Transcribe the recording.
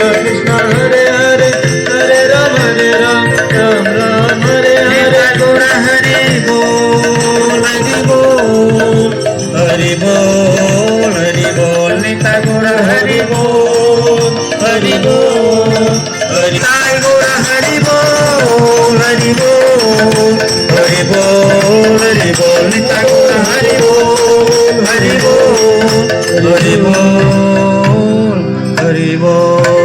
कृष्ण हरे हरे हरे राम राम राम हरे हरे गौर हरि बोल हरि बोल हरि बोल हरि बोल निता गौर हरि बोल हरि बोल हरि गौर हरि बोल हरि बोल हरि बोल हरि बोल निता गौर हरि बोल हरि बोल हरि बोल हरि बोल